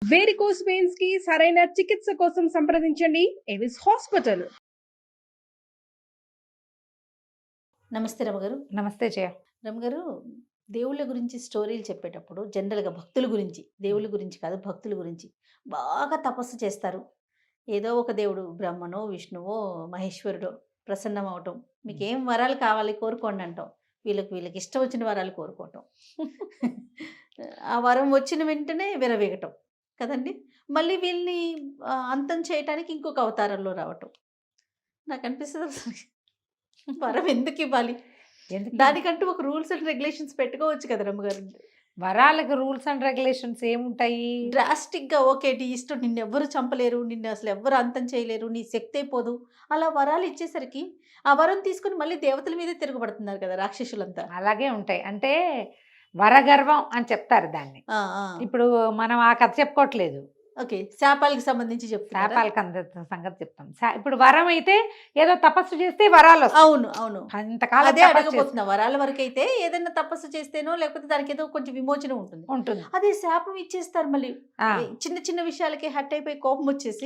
Varicose veins కి సరైన చికిత్స కోసం సంప్రదించండి ఎవిస్ హాస్పిటల్. నమస్తే రమగారు. నమస్తే జయ. రమగారు, దేవుళ్ళ గురించి స్టోరీలు చెప్పేటప్పుడు జనరల్‌గా భక్తుల గురించి, దేవుళ్ళ గురించి కాదు భక్తుల గురించి బాగా తపస్సు చేస్తారు. ఏదో ఒక దేవుడు బ్రహ్మనో, విష్ణువో, మహేశ్వరుడో ప్రసన్నం అవ్వటం. మీకేం వరాలు కావాలి కోరుకోండి అంటాం. వీళ్ళకి ఇష్టం వచ్చిన వరాలు కోరుకోవటం. ఆ వరం వచ్చిన వెంటనే విరవీగటం కదండీ! మళ్ళీ వీళ్ళని అంతం చేయటానికి ఇంకొక అవతారంలో రావటం. నాకనిపిస్తది అసలు వరం ఎందుకివ్వాలి? దానికంటూ ఒక రూల్స్ అండ్ రెగ్యులేషన్స్ పెట్టుకోవచ్చు కదా రమ్మగారు. వరాలకు రూల్స్ అండ్ రెగ్యులేషన్స్ ఏముంటాయి? డ్రాస్టిక్‌గా ఓకే. నీ ఇష్టం, నిన్నెవ్వరు చంపలేరు, నిన్ను అసలు ఎవ్వరు అంతం చేయలేరు, నీ శక్తి అయిపోదు. అలా వరాలు ఇచ్చేసరికి ఆ వరం తీసుకొని మళ్ళీ దేవతల మీదే తిరగబడుతున్నారు కదా రాక్షసులంతా. అలాగే ఉంటాయి. అంటే వరగర్వం అని చెప్తారు దాన్ని. ఆ! ఆ! ఇప్పుడు మనం ఆ కథ చెప్పుకోవట్లేదు. ఓకే. శాపాలకు సంబంధించి చెప్తున్నారా? శాపాలకి సంగతి చెప్తాం. ఇప్పుడు వరం అయితే ఏదో తపస్సు చేస్తే వరాలు వస్తాయి. అవును. అవును. అంతకాలం అదే తపస్సు అడగబోతున్నా. వరాల వరకైతే ఏదైనా తపస్సు చేస్తేనో లేకపోతే దానికి ఏదో కొంచెం విమోచన ఉంటుంది. అదే శాపం ఇచ్చేస్తారు మళ్ళీ. చిన్న చిన్న విషయాలకి హర్ట్ అయిపోయి కోపం వచ్చేసి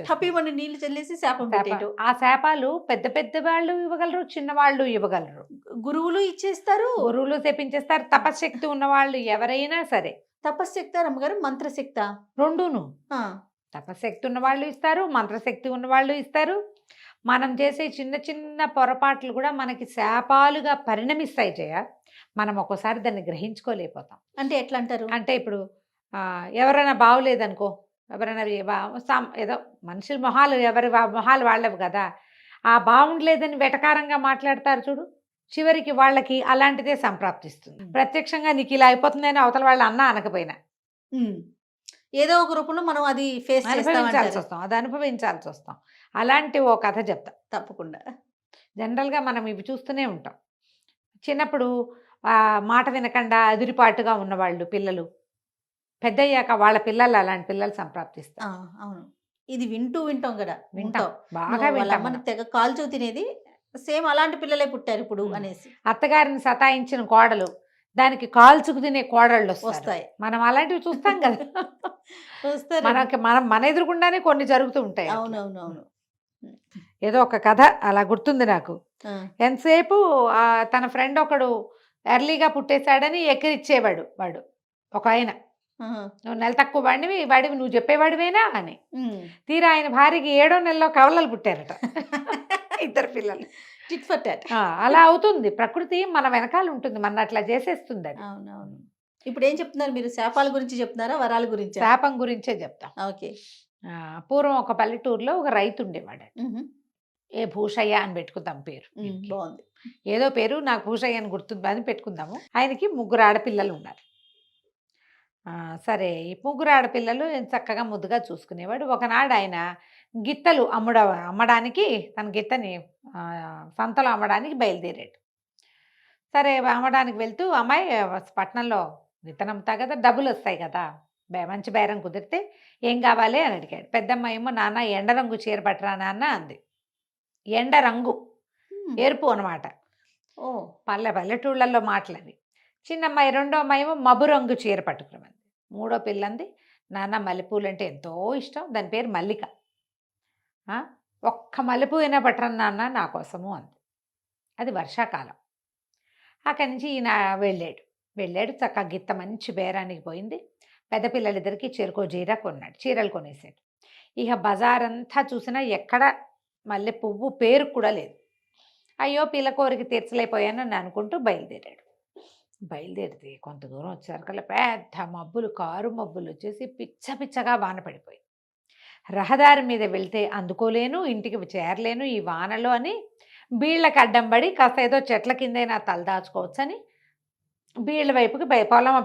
టపీమని నీళ్లు చల్లేసి శాపం పెట్టేయటం. ఆ శాపాలు పెద్ద పెద్ద వాళ్ళు ఇవ్వగలరు, చిన్న వాళ్ళు ఇవ్వగలరు. గురువులు ఇచ్చేస్తారు, గురువులు తెప్పించేస్తారు. తపశ్శక్తి ఉన్న వాళ్ళు ఎవరైనా సరే. తపశ్శక్తి రమ్మగారు, మంత్రశక్త రెండును. తపశక్తి ఉన్న వాళ్ళు ఇస్తారు, మంత్రశక్తి ఉన్న వాళ్ళు ఇస్తారు. మనం చేసే చిన్న చిన్న పొరపాట్లు కూడా మనకి శాపాలుగా పరిణమిస్తాయి జయ. మనం ఒక్కోసారి దాన్ని గ్రహించుకోలేకపోతాం. అంటే ఎట్లా అంటారు? అంటే ఇప్పుడు ఎవరైనా బాగులేదనుకో, ఎవరైనా ఏదో మనుషుల మొహాలు ఎవరి మొహాలు వాళ్ళవి కదా, ఆ బాగుండలేదని వెటకారంగా మాట్లాడతారు చూడు, చివరికి వాళ్ళకి అలాంటిదే సంప్రాప్తిస్తుంది. ప్రత్యక్షంగా నీకు ఇలా అయిపోతుందని అవతల వాళ్ళు అన్నా అనకపోయినా ఏదో ఒక రూపంలో మనం అది ఫేస్ అనుభవించాల్సి వస్తాం, అది అనుభవించాల్సి వస్తాం. అలాంటి ఓ కథ చెప్తా తప్పకుండా. జనరల్గా మనం ఇవి చూస్తూనే ఉంటాం. చిన్నప్పుడు మాట వినకుండా అదిరిపాటుగా ఉన్నవాళ్ళు పిల్లలు పెద్దయ్యాక వాళ్ళ పిల్లలు అలాంటి పిల్లలు సంప్రాప్తిస్తారు. అవును, ఇది వింటాం కదా, వింటాం బాగా. మన తెగ కాల్చు తినేది సేమ్ అలాంటి పిల్లలే పుట్టారు ఇప్పుడు అనేసి. అత్తగారిని సతాయించిన కోడలు దానికి కాల్చుకు తినే కోడళ్ళు వస్తాయి. మనం అలాంటివి చూస్తాం కదా. మన ఎదురుకుండానే కొన్ని జరుగుతూ ఉంటాయి. అవునవునవును. ఏదో ఒక కథ అలా గుర్తుంది నాకు. ఎంతసేపు తన ఫ్రెండ్ ఒకడు ఎర్లీగా పుట్టేశాడని ఎక్కిరిచ్చేవాడు వాడు ఒక ఆయన. నువ్వు నెల తక్కువ వాడివి నువ్వు చెప్పేవాడివేనా అని. తీరా ఆయన భార్యకి 7వ నెలలో కవలలు పుట్టారట. ఇద్దరు పిల్లలు. అలా అవుతుంది ప్రకృతి, మన వెనకాల ఉంటుంది, మన అట్లా చేసేస్తుంది అది. అవునవును. ఇప్పుడు ఏం చెప్తున్నారు మీరు? శాపాల గురించి చెప్తున్నారా, వరాల గురించి? శాపం గురించే చెప్తాం. ఓకే. పూర్వం ఒక పల్లెటూరులో ఒక రైతు ఉండేవాడు. ఏ భూషయ్య అని పెట్టుకుందాం పేరు. బాగుంది. ఏదో పేరు నాకు భూషయ్య అని గుర్తుంది అని పెట్టుకుందాము. ఆయనకి 3 ఆడపిల్లలు ఉన్నారు. సరే, ఈ 3 ఆడపిల్లలు చక్కగా ముద్దుగా చూసుకునేవాడు. ఒకనాడు ఆయన గిత్తలు అమ్మడానికి తన గిత్తని సంతలో అమ్మడానికి బయలుదేరాడు. సరే, అమ్మడానికి వెళ్తూ అమ్మాయి పట్టణంలో గిత్తను అమ్ముతా కదా, డబ్బులు వస్తాయి కదా, మంచి బేరం కుదిరితే ఏం కావాలి అని అడిగాడు. పెద్దమ్మాయి ఏమో నాన్న ఎండ రంగు చీర పట్టరా నాన్న అంది. ఎండ రంగు ఎరుపు అనమాట. పల్లెటూళ్ళల్లో మాటలవి. చిన్నమ్మాయి రెండో అమ్మాయి ఏమో మబ్బు రంగు చీర పట్టుకురమంది. మూడో పిల్లంది నాన్న మల్లెపూలు అంటే ఎంతో ఇష్టం, దాని పేరు మల్లిక, ఒక్క మల్లెపూ అయినా పట్టరని నాన్న నా కోసము అంది. అది వర్షాకాలం. అక్కడి నుంచి ఈయన వెళ్ళాడు చక్కగా గిత్త మంచి బేరానికి పోయింది. పెద్ద పిల్లలిద్దరికి చెరుకో జీరా కొన్నాడు, చీరలు కొనేసాడు. ఇక బజారంతా చూసినా ఎక్కడ మల్లె పువ్వు పేరు కూడా లేదు. అయ్యో పిల్ల కోరిక తీర్చలేకపోయానని అనుకుంటూ బయలుదేరితే కొంత దూరం వచ్చేసరికల్లా పెద్ద మబ్బులు, కారు మబ్బులు వచ్చేసి పిచ్చగా వాన పడిపోయింది. రహదారి మీద వెళ్తే అందుకోలేను, ఇంటికి చేరలేను ఈ వానలో అని బీళ్ళకి అడ్డం పడి కాస్త ఏదో చెట్ల కిందైనా తలదాచుకోవచ్చని బీళ్ళ వైపుకి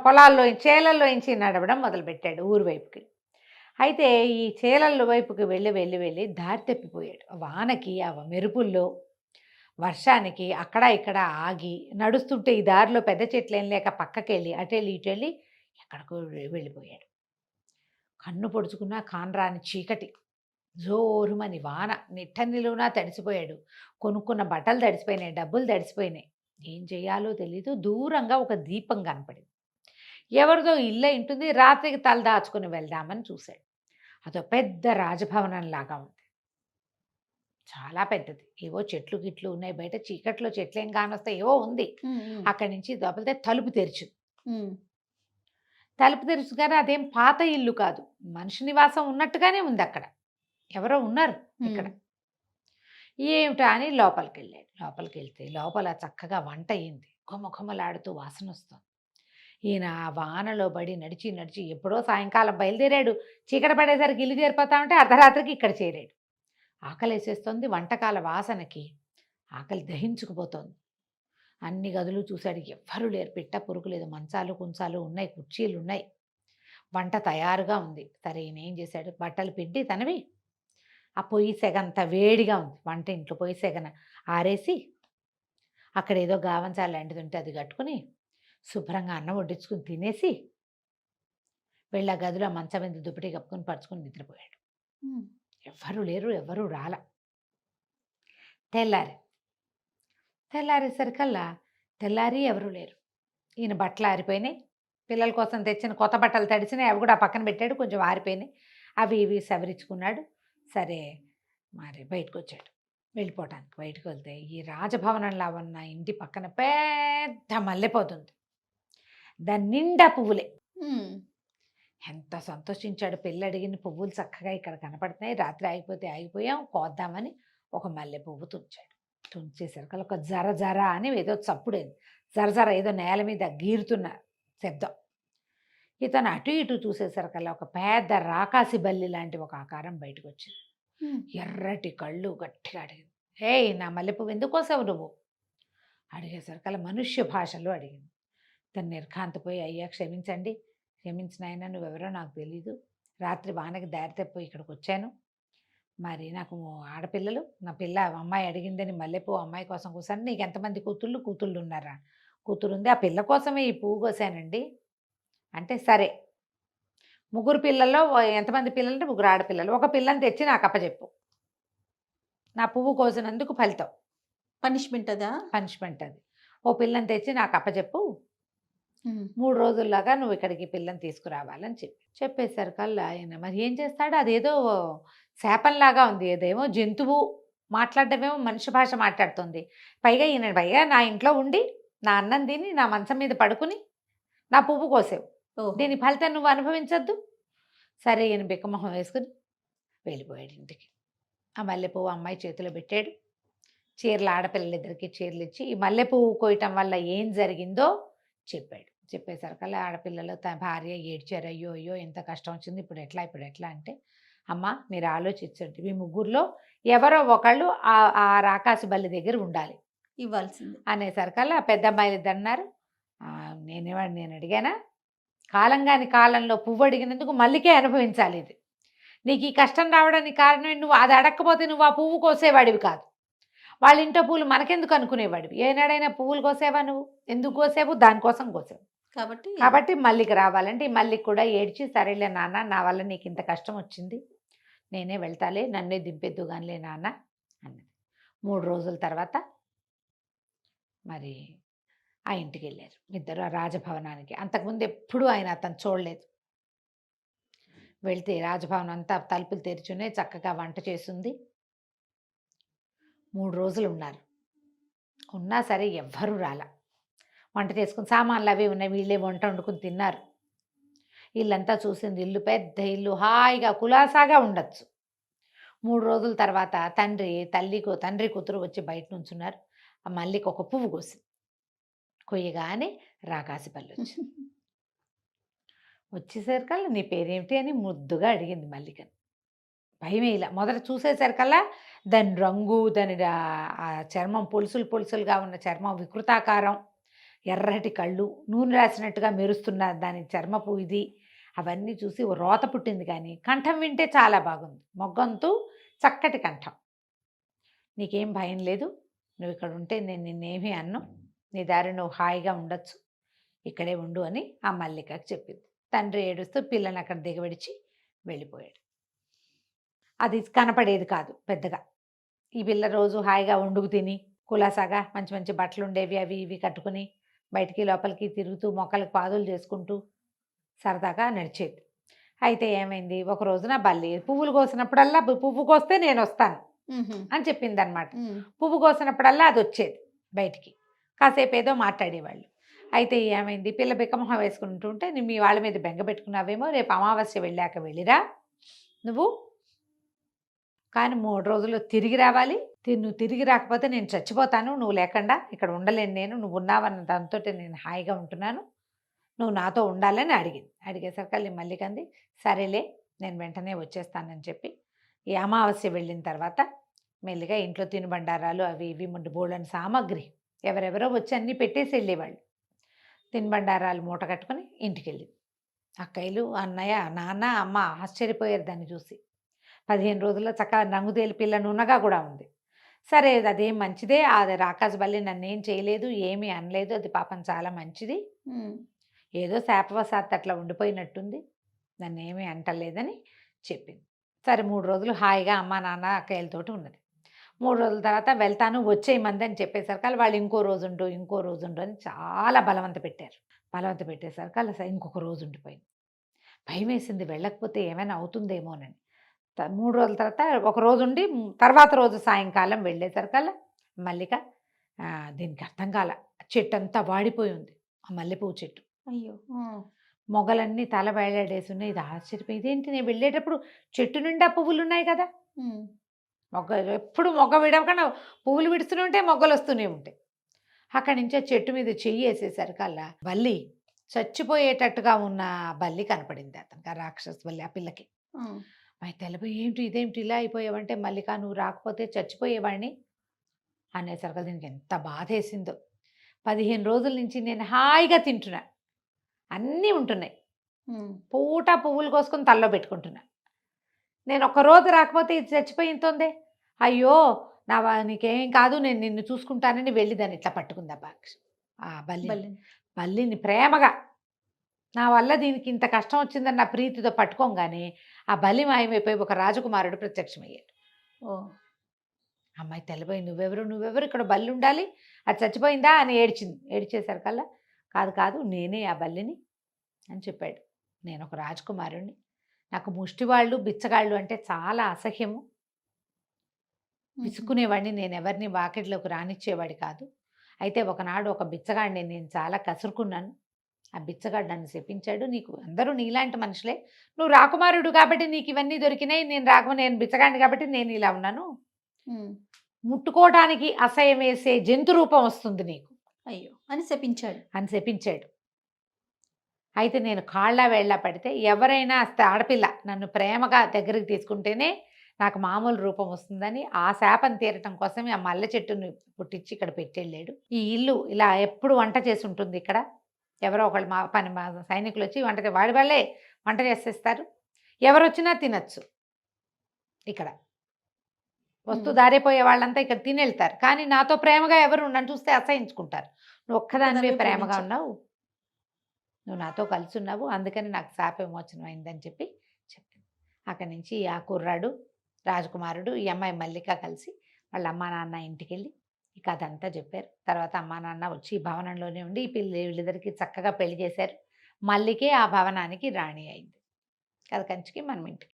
పొలాల్లో చేలల్లోంచి నడవడం మొదలుపెట్టాడు ఊరు వైపుకి. అయితే ఈ చేలల వైపుకి వెళ్ళి దారి తప్పిపోయాడు. వానకి ఆ మెరుపుల్లో వర్షానికి అక్కడ ఇక్కడ ఆగి నడుస్తుంటే ఈ దారిలో పెద్ద చెట్లు ఏం లేక పక్కకెళ్ళి అటెళ్ళి ఇటెళ్ళి ఎక్కడికో వెళ్ళిపోయాడు. కన్ను పొడుచుకున్నా కానరాని చీకటి, జోరుమని వాన, నిలువునా తడిసిపోయాడు. కొనుక్కున్న బట్టలు తడిసిపోయినాయి, డబ్బులు తడిసిపోయినాయి. ఏం చేయాలో తెలీదు. దూరంగా ఒక దీపం కనపడింది. ఎవరిదో ఇల్లే ఉంటుంది. రాత్రికి తల దాచుకుని వెళ్దామని చూశాడు. అదో పెద్ద రాజభవనం లాగా ఉంది. చాలా పెద్దది. ఏవో చెట్లు గిట్లు ఉన్నాయి బయట. చీకట్లో చెట్లేం కానొస్తాయి, ఏవో ఉంది. అక్కడి నుంచి దొబలితే తలుపు తెరిచింది. తలుపు తెరుచుగానే అదేం పాత ఇల్లు కాదు, మనిషి నివాసం ఉన్నట్టుగానే ఉంది. అక్కడ ఎవరో ఉన్నారు ఇక్కడ. ఏమిటా అని లోపలికి వెళ్ళాడు. లోపలికి వెళ్తే లోపల చక్కగా వంట అయింది. ఘుమఘుమలాడుతూ వాసన వస్తుంది. ఈయన ఆ వానలో పడి నడిచి నడిచి ఎప్పుడో సాయంకాలం బయలుదేరాడు. చీకటి పడేసరికి ఇల్లు చేరిపోతా ఉంటే అర్ధరాత్రికి ఇక్కడ చేరాడు. ఆకలి వేసేస్తుంది. వంటకాల వాసనకి ఆకలి దహించుకుపోతోంది. అన్ని గదులు చూశాడు. ఎవ్వరూ లేరు. పిట్ట పురుగు లేదు. మంచాలు కుంచాలు ఉన్నాయి, కుర్చీలు ఉన్నాయి. వంట తయారుగా ఉంది. సరే ఈయన ఏం చేశాడు, బట్టలు పిండి తనవి ఆ పొయ్యి సెగంత వేడిగా ఉంది. వంట ఇంట్లో పొయ్యి సెగన ఆరేసి అక్కడ ఏదో గావంచాలు లాంటిది ఉంటే అది కట్టుకుని శుభ్రంగా అన్నం వడ్డించుకుని తినేసి వెళ్ళి ఆ గదిలో మంచం మీద దుప్పటి కప్పుకొని పరుచుకొని నిద్రపోయాడు. ఎవ్వరూ లేరు, ఎవ్వరూ రాల. తెల్లారేసరికల్లా ఎవరూ లేరు. ఈయన బట్టలు ఆరిపోయినాయి. పిల్లల కోసం తెచ్చిన కొత్త బట్టలు తడిసినాయి, అవి కూడా పక్కన పెట్టాడు. కొంచెం ఆరిపోయినాయి. అవి ఇవి సవరించుకున్నాడు. సరే మరి బయటకు వచ్చాడు. వెళ్ళిపోవటానికి బయటకు వెళ్తే ఈ రాజభవనంలో ఉన్న ఇంటి పక్కన పెద్ద మల్లెపోతుంది. దాని నిండా పువ్వులే. ఎంత సంతోషించాడు. పెళ్ళి అడిగిన పువ్వులు చక్కగా ఇక్కడ కనపడుతున్నాయి. రాత్రి ఆగిపోయాం, కోద్దామని ఒక మల్లె పువ్వు తుంచాడు. తుంచేసరికి ఒక జర జర అని ఏదో చప్పుడేది. జర జర ఏదో నేల మీద గీరుతున్న శబ్దం. ఇతను అటు ఇటు చూసేసరికల్లా ఒక పెద్ద రాకాసి బల్లి లాంటి ఒక ఆకారం బయటకు వచ్చింది. ఎర్రటి కళ్ళు. గట్టిగా అడిగింది, హే నా మల్లెపువ్వు ఎందుకు కోసావు నువ్వు? అడిగేసరికల్లా మనుష్య భాషలో అడిగింది. తను నిర్ఘాంతపోయి, అయ్యా క్షమించండి, క్షమించిన ఆయన, నువ్వెవరో నాకు తెలీదు. రాత్రి వానకి దారి తప్పిపోయి ఇక్కడికి వచ్చాను. మరి నాకు ఆడపిల్లలు, నా పిల్ల అమ్మాయి అడిగిందని మల్లెపువ్వు అమ్మాయి కోసం కోసాను. నీకు ఎంతమంది కూతుళ్ళు ఉన్నారా? కూతురు ఉంది, ఆ పిల్ల కోసమే ఈ పువ్వు కోసానండి అంటే, సరే 3 పిల్లల్లో ఎంతమంది పిల్లలు అంటే 3 ఆడపిల్లలు. ఒక పిల్లని తెచ్చి నాకు అప్పచెప్పు. నా పువ్వు కోసినందుకు ఫలితం, పనిష్మెంట్ అది. ఓ పిల్లని తెచ్చి నాకు అప్పచెప్పు. 3 రోజుల్లాగా నువ్వు ఇక్కడికి పిల్లని తీసుకురావాలని చెప్పేసరికల్లా ఆయన మరి ఏం చేస్తాడు? అదేదో శాపంలాగా ఉంది. ఏదేమో జంతువు మాట్లాడటమేమో మనిషి భాష మాట్లాడుతుంది. పైగా నా ఇంట్లో ఉండి నా అన్నం తిని నా మంచం మీద పడుకుని నా పువ్వు కోసావు, దీని ఫలితం నువ్వు అనుభవించద్దు. సరే ఈయన బిక్కమొహం వేసుకుని వెళ్ళిపోయాడు ఇంటికి. ఆ మల్లెపువ్వు అమ్మాయి చేతిలో పెట్టాడు. చీరలు, ఆడపిల్లలిద్దరికి చీరలు ఇచ్చి ఈ మల్లెపువ్వు కోయటం వల్ల ఏం జరిగిందో చెప్పాడు. చెప్పేసరికల్లా ఆడపిల్లలు తన భార్య ఏడ్చారు. అయ్యో అయ్యో ఎంత కష్టం వచ్చింది, ఇప్పుడు ఎట్లా అంటే, అమ్మ మీరు ఆలోచించండి, మీ 3లో ఎవరో ఒకళ్ళు ఆ రాకాసి బల్లి దగ్గర ఉండాలి ఇవ్వాల్సింది అనేసరికల్లా పెద్ద అమ్మాయిలు ఇద్దరు అన్నారు, నేను అడిగానా? కాలంలో పువ్వు అడిగినందుకు మల్లికే అనుభవించాలి. ఇది నీకు ఈ కష్టం రావడానికి కారణం, నువ్వు అది అడగకపోతే నువ్వు ఆ పువ్వు కోసేవాడివి కాదు. వాళ్ళ ఇంట్లో పువ్వులు మనకెందుకు అనుకునేవాడివి. ఏనాడైనా పువ్వులు కోసేవా నువ్వు? ఎందుకు కోసేవు? దానికోసం కోసేవు. కాబట్టి మల్లికి రావాలంటే ఈ మల్లికి కూడా ఏడ్చి, సరేలే నాన్న, నా వల్ల నీకు ఇంత కష్టం వచ్చింది, నేనే వెళ్తాలే, నన్నే దింపెద్దు కానిలే నాన్న అన్నది. 3 రోజుల తర్వాత మరి ఆ ఇంటికి వెళ్ళారు ఇద్దరు, ఆ రాజభవనానికి. అంతకుముందు ఎప్పుడూ ఆయన అతను చూడలేదు. వెళ్తే రాజభవనం అంతా తలుపులు తెరిచున్నాయి, చక్కగా వంట చేస్తుంది. 3 రోజులు ఉన్నారు. ఉన్నా సరే ఎవ్వరూ రాలా. వంట చేసుకుని సామాన్లు అవి ఉన్నాయి, వీళ్ళే వంట వండుకుని తిన్నారు. ఇల్లంతా చూసింది. ఇల్లు పెద్ద ఇల్లు, హాయిగా కులాసాగా ఉండొచ్చు. 3 రోజుల తర్వాత తండ్రి కూతురు వచ్చి బయట నుంచున్నారు. ఆ మల్లికి ఒక పువ్వు కోసింది. కొయ్యగానే రాకాసి పళ్ళు వచ్చేసరికల్లా నీ పేరేమిటి అని ముద్దుగా అడిగింది మల్లికని. భయమే ఇలా. మొదట చూసేసరికల్లా దాని రంగు, దాని ఆ చర్మం పొలుసులుగా ఉన్న చర్మం, వికృతాకారం, ఎర్రటి కళ్ళు, నూనె రాసినట్టుగా మెరుస్తున్న దాని చర్మపు ఇది, అవన్నీ చూసి రోత పుట్టింది. కానీ కంఠం వింటే చాలా బాగుంది. మొగ్గంతూ చక్కటి కంఠం. నీకేం భయం లేదు, నువ్వు ఇక్కడ ఉంటే నేను నిన్నేమీ అన్ను, నీ దారి నువ్వు హాయిగా ఉండొచ్చు, ఇక్కడే ఉండు అని ఆ మల్లికకి చెప్పింది. తండ్రి ఏడుస్తూ పిల్లని అక్కడ దిగబడిచి వెళ్ళిపోయాడు. అది కనపడేది కాదు పెద్దగా. ఈ పిల్ల రోజు హాయిగా వండుకు తిని కులాసాగా మంచి మంచి బట్టలు ఉండేవి, అవి ఇవి కట్టుకుని బయటికి లోపలికి తిరుగుతూ మొక్కలకు పాదులు చేసుకుంటూ సరదాగా నడిచేది. అయితే ఏమైంది, ఒక రోజున బల్లి పువ్వులు కోసినప్పుడల్లా పువ్వు కోస్తే నేను వస్తాను అని చెప్పిందనమాట. పువ్వు కోసినప్పుడల్లా అది వచ్చేది బయటికి. కాసేపు ఏదో మాట్లాడేవాళ్ళు. అయితే ఏమైంది, పిల్ల బిక్కమొహం వేసుకుంటుంటే "నీ మీ వాళ్ళ మీద బెంగ పెట్టుకున్నావేమో, రేపు అమావాస్య వెళ్ళాక వెళ్ళిరా నువ్వు, కానీ 3 రోజుల్లో తిరిగి రావాలి. నువ్వు తిరిగి రాకపోతే నేను చచ్చిపోతాను, నువ్వు లేకుండా ఇక్కడ ఉండలేను నేను, నువ్వు ఉన్నావన్న దాంతో నేను హాయిగా ఉంటున్నాను, నువ్వు నాతో ఉండాలని" అడిగింది. అడిగేసరికి మల్లిక అంది, "సరేలే, నేను వెంటనే వచ్చేస్తానని" చెప్పి ఈ అమావాస్య వెళ్ళిన తర్వాత మెల్లిగా ఇంట్లో తినుబండారాలు అవి ఇవి బోళ్ళని సామాగ్రి ఎవరెవరో వచ్చి అన్నీ పెట్టేసి వెళ్ళేవాళ్ళు. తినుబండారాలు మూట కట్టుకొని ఇంటికి వెళ్ళింది. అక్కయ్యలు, అన్నయ్య, నాన్న, అమ్మ ఆశ్చర్యపోయారు దాన్ని చూసి. 15 రోజుల్లో చక్కగా రంగుతేలి పిల్ల నున్నగా కూడా ఉంది. సరే, అదేం మంచిదే, అది రాకాజు బల్లి నన్నేం చేయలేదు, ఏమీ అనలేదు, అది పాపం చాలా మంచిది, ఏదో శాపవశాత్తు అట్లా ఉండిపోయినట్టుంది, నన్నేమీ అంటలేదని చెప్పింది. సరే 3 రోజులు హాయిగా అమ్మ నాన్న అక్కయ్యలతోటి ఉన్నది. 3 రోజుల తర్వాత వెళ్తాను వచ్చేయమంది అని చెప్పేసరికి వాళ్ళు ఇంకో రోజు ఉండు అని చాలా బలవంత పెట్టేసరికి అలా ఇంకొక రోజు ఉండిపోయింది. భయం వేసింది, వెళ్ళకపోతే ఏమైనా అవుతుందేమోనని. 3 రోజుల తర్వాత ఒక రోజు ఉండి తర్వాత రోజు సాయంకాలం వెళ్ళేసరికల్లా మల్లిక దీనికి అర్థం కాల, చెట్టు అంతా వాడిపోయి ఉంది, ఆ మల్లెపువ్వు చెట్టు. అయ్యో! మొగలన్నీ తల వేలాడేసి ఉన్నాయి. ఇది ఆశ్చర్యపోయి, ఇదేంటి నేను వెళ్ళేటప్పుడు చెట్టు నిండా పువ్వులు ఉన్నాయి కదా, ఎప్పుడు మొగ్గ విడవకుండా పువ్వులు విడుస్తూనే ఉంటాయి, మొగ్గలు వస్తూనే ఉంటాయి. అక్కడి నుంచి ఆ చెట్టు మీద చెయ్యి వేసేసరికల్లా బల్లి, చచ్చిపోయేటట్టుగా ఉన్న బల్లి కనపడింది అతనికి, ఆ రాక్షస బల్లి ఆ పిల్లకి. అయితే తెలిపోయి, ఇదేమిటి ఇలా అయిపోయావంటే, మల్లిక నువ్వు రాకపోతే చచ్చిపోయేవాడిని అనేసరికి దీనికి ఎంత బాధ వేసిందో. 15 రోజుల నుంచి నేను హాయిగా తింటున్నా, అన్నీ ఉంటున్నాయి, పూట పువ్వులు కోసుకొని తల్లో పెట్టుకుంటున్నా, నేను ఒక రోజు రాకపోతే ఇది చచ్చిపోయింతోందే, అయ్యో నీకేం కాదు, నేను నిన్ను చూసుకుంటానని వెళ్ళి దాన్ని ఇట్లా పట్టుకుందా ఆ బల్లిని ప్రేమగా. నా వల్ల దీనికి ఇంత కష్టం వచ్చిందని నా ప్రీతితో పట్టుకోగానే ఆ బలి మాయమైపోయి ఒక రాజకుమారుడు ప్రత్యక్షమయ్యాడు. అమ్మాయి తెలిపోయి, నువ్వెవరు, ఇక్కడ బల్లి ఉండాలి, అది చచ్చిపోయిందా అని ఏడ్చింది. ఏడ్చేసరికల్లా కాదు నేనే ఆ బల్లిని అని చెప్పాడు. నేను ఒక రాజకుమారుడిని, నాకు ముష్టివాళ్ళు బిచ్చగాళ్ళు అంటే చాలా అసహ్యము, విసుక్కునేవాడిని, నేను ఎవరిని వాకిట్లోకి రానిచ్చేవాడి కాదు. అయితే ఒకనాడు ఒక బిచ్చగాడిని నేను చాలా కసురుకున్నాను, ఆ బిచ్చగాడు నన్ను శపించాడు, నీకు అందరూ నీలాంటి మనుషులే, నువ్వు రాకుమారుడు కాబట్టి నీకు ఇవన్నీ దొరికినాయి, నేను బిచ్చగాడిని కాబట్టి నేను ఇలా ఉన్నాను, ముట్టుకోవడానికి అసహ్యం వేసే జంతు రూపం వస్తుంది నీకు, అయ్యో అని శపించాడు. అయితే నేను కాళ్ళ వేళ్ళ పడితే ఎవరైనా ఆడపిల్ల నన్ను ప్రేమగా దగ్గరికి తీసుకుంటేనే నాకు మామూలు రూపం వస్తుందని ఆ శాపం తీరటం కోసమే ఆ మల్లె చెట్టుని పుట్టించి ఇక్కడ పెట్టెళ్ళాడు. ఈ ఇల్లు ఇలా ఎప్పుడు వంట చేసి ఉంటుంది, ఇక్కడ ఎవరో ఒకళ్ళు మా సైనికులు వచ్చి వాడి వాళ్ళే వంట చేసేస్తారు, ఎవరు వచ్చినా తినచ్చు, ఇక్కడ వస్తూ దారిపోయే వాళ్ళంతా ఇక్కడ తినెళ్తారు, కానీ నాతో ప్రేమగా ఎవరు నన్ను చూస్తే అసహించుకుంటారు, నువ్వు ఒక్కదానివే ప్రేమగా ఉన్నావు, నువ్వు నాతో కలిసి ఉన్నావు, అందుకని నాకు శాప విమోచనం అయిందని చెప్పింది. అక్కడి నుంచి ఆ కుర్రాడు రాజకుమారుడు ఈ అమ్మాయి మల్లిక కలిసి వాళ్ళ అమ్మా నాన్న ఇంటికి వెళ్ళి ఈ కథ అంతా చెప్పారు. తర్వాత అమ్మా నాన్న వచ్చి ఈ భవనంలోనే ఉండి ఈ వీళ్ళిద్దరికి చక్కగా పెళ్లి చేశారు. మల్లికే ఆ భవనానికి రాణి అయింది. కథ కంచికి మనం ఇంటికి.